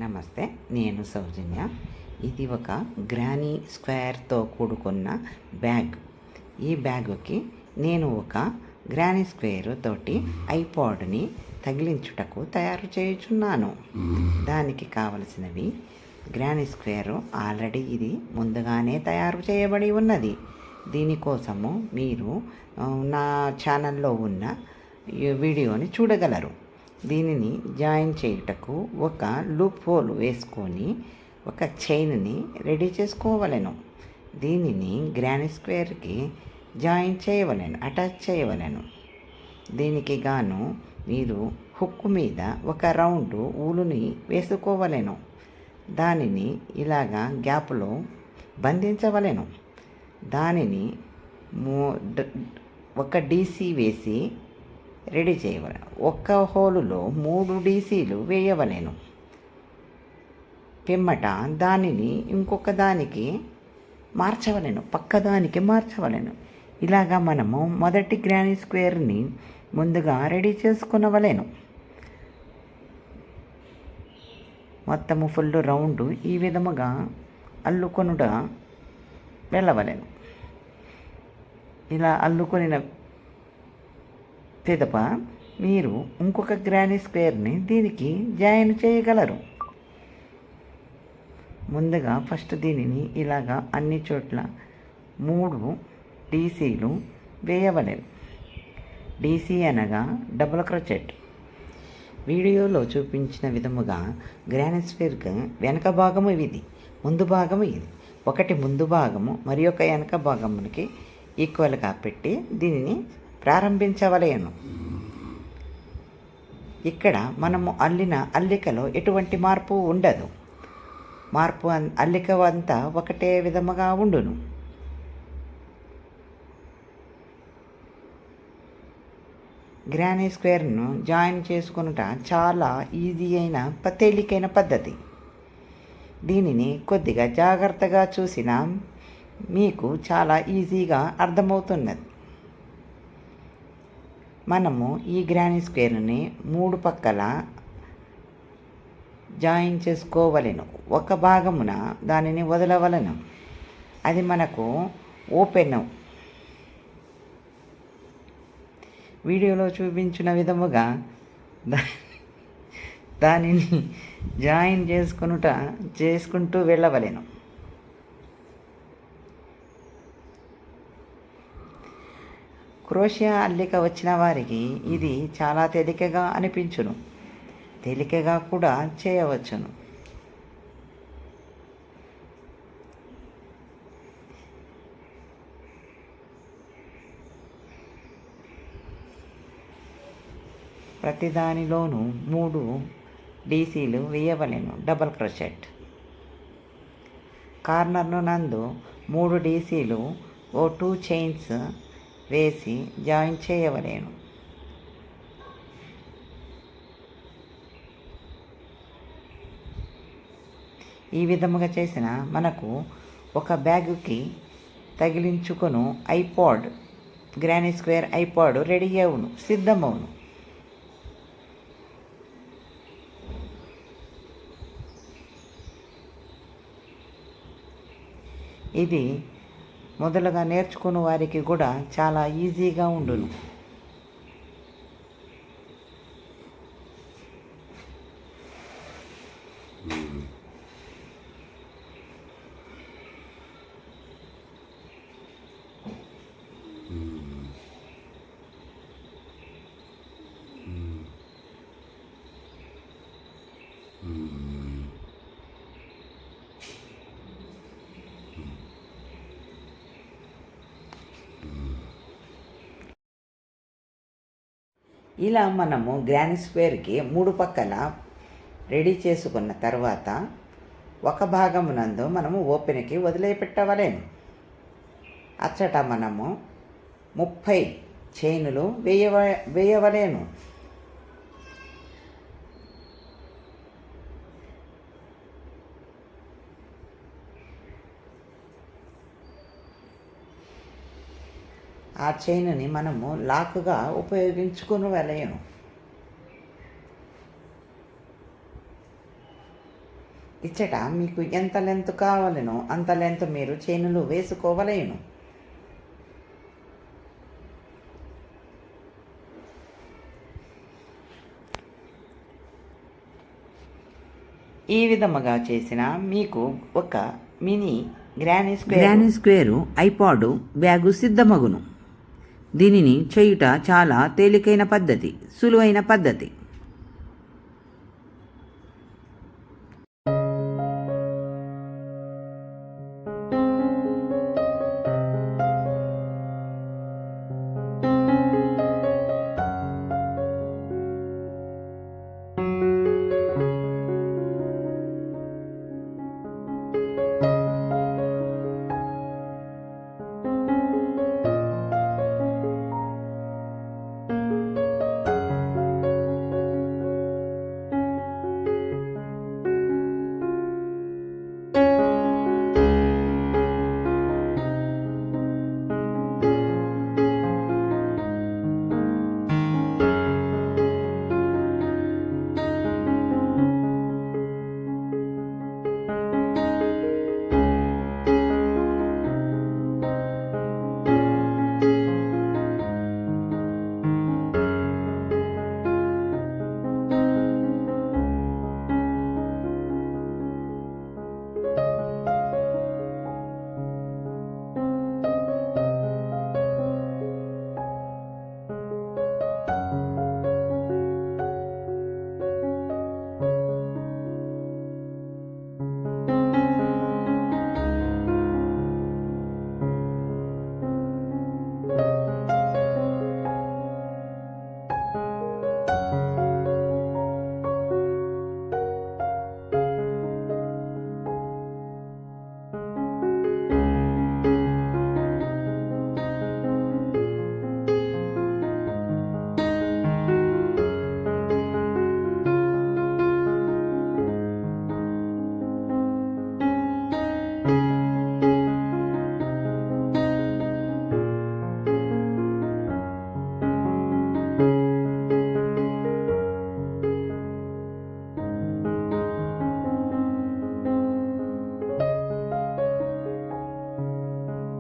నమస్తే, నేను సౌజన్య. ఇది ఒక గ్రానీ స్క్వేర్తో కూడుకున్న బ్యాగ్. ఈ బ్యాగుకి నేను ఒక గ్రానీ స్క్వేర్ తోటి ఐపాడ్ని తగిలించుటకు తయారు చేయుచున్నాను. దానికి కావలసినవి గ్రానీ స్క్వేర్ ఆల్రెడీ ఇది ముందుగానే తయారు చేయబడి ఉన్నది. దీనికోసము మీరు నా ఛానల్లో ఉన్న వీడియోని చూడగలరు. దీనిని జాయిన్ చేయుటకు ఒక లూప్ హోల్ వేసుకొని ఒక చైన్ని రెడీ చేసుకోవలెను. దీనిని గ్రానీ స్క్వేర్కి జాయిన్ చేయవలెను, అటాచ్ చేయవలెను. దీనికి గాను మీరు హుక్కు మీద ఒక రౌండ్ ఊలుని వేసుకోవలెను. దానిని ఇలాగా గ్యాప్లో బంధించవలెను. దానిని ఒక డీసీ వేసి రెడీ చేయవలెను. ఒక్క హోలులో 3 డీసీలు వేయవలెను. పిమ్మట దానిని ఇంకొక దానికి మార్చవలెను, పక్కదానికి మార్చవలెను. ఇలాగా మనము మొదటి గ్రానీ స్క్వేర్ని ముందుగా రెడీ చేసుకునవలెను. మొత్తము ఫుల్ రౌండ్ ఈ విధముగా అల్లుకొనుట వెళ్ళవలెను. ఇలా అల్లుకొనిన పిదప మీరు ఇంకొక గ్రానీ స్క్వేర్ని దీనికి జాయిన్ చేయగలరు. ముందుగా ఫస్ట్ దీనిని ఇలాగా అన్ని చోట్ల 3 డీసీలు వేయవలెను. డీసీ అనగా డబుల్ క్రోచెట్. వీడియోలో చూపించిన విధముగా గ్రానీ స్క్వేర్కి వెనక భాగము ఇది, ముందు భాగము ఇది. ఒకటి ముందు భాగము మరి ఒక వెనక భాగమునికి ఈక్వల్గా పెట్టి దీనిని ప్రారంభించవలెను. ఇక్కడ మనము అల్లిన అల్లికలో ఎటువంటి మార్పు ఉండదు. అల్లిక అంతా ఒకటే విధముగా ఉండును. గ్రానీ స్క్వేర్ను జాయిన్ చేసుకునుట చాలా ఈజీ అయిన తేలికైన పద్ధతి. దీనిని కొద్దిగా జాగ్రత్తగా చూసినా మీకు చాలా ఈజీగా అర్థమవుతున్నది. మనము ఈ గ్రానీ స్క్వేర్ని 3 పక్కల జాయిన్ చేసుకోవలెను. ఒక భాగమున దానిని వదలవలెను. అది మనకు ఓపెన్. వీడియోలో చూపించిన విధముగా దానిని జాయిన్ చేసుకుంటూ వెళ్ళవలెను. క్రోషియా అల్లిక వచ్చిన వారికి ఇది చాలా తేలికగా అనిపించును, తేలికగా కూడా చేయవచ్చును. ప్రతిదానిలోనూ 3 డీసీలు వేయవలెను. డబల్ క్రోచెట్ కార్నర్ను నందు 3 డీసీలు 2 చైన్స్ వేసి జాయిన్ చేయవలెను. ఈ విధముగా చేసిన మనకు ఒక బ్యాగుకి తగిలించుకొను iPod, granny square iPod ready అవును, సిద్ధమవును. ఇది మొదలుగా నేర్చుకున్న వారికి కూడా చాలా ఈజీగా ఉండును. ఇలా మనము గ్రానీ స్క్వేర్కి 3 పక్కల రెడీ చేసుకున్న తర్వాత ఒక భాగమునందు మనము ఓపెన్కి వదిలిపెట్టవలేము. అచ్చట మనము 30 చైనులు వేయవలేను. ఆ చైన్ని మనము లాక్గా ఉపయోగించుకుని వెళ్ళను. ఇచ్చట మీకు ఎంత లెంత్ కావాలనో అంత లెంత్ మీరు చైనులు వేసుకోవలేను. ఈ విధముగా చేసిన మీకు ఒక mini granny square iPod bag సిద్ధమగును. దీనిని చేయుట చాలా తేలికైన పద్ధతి, సులువైన పద్ధతి.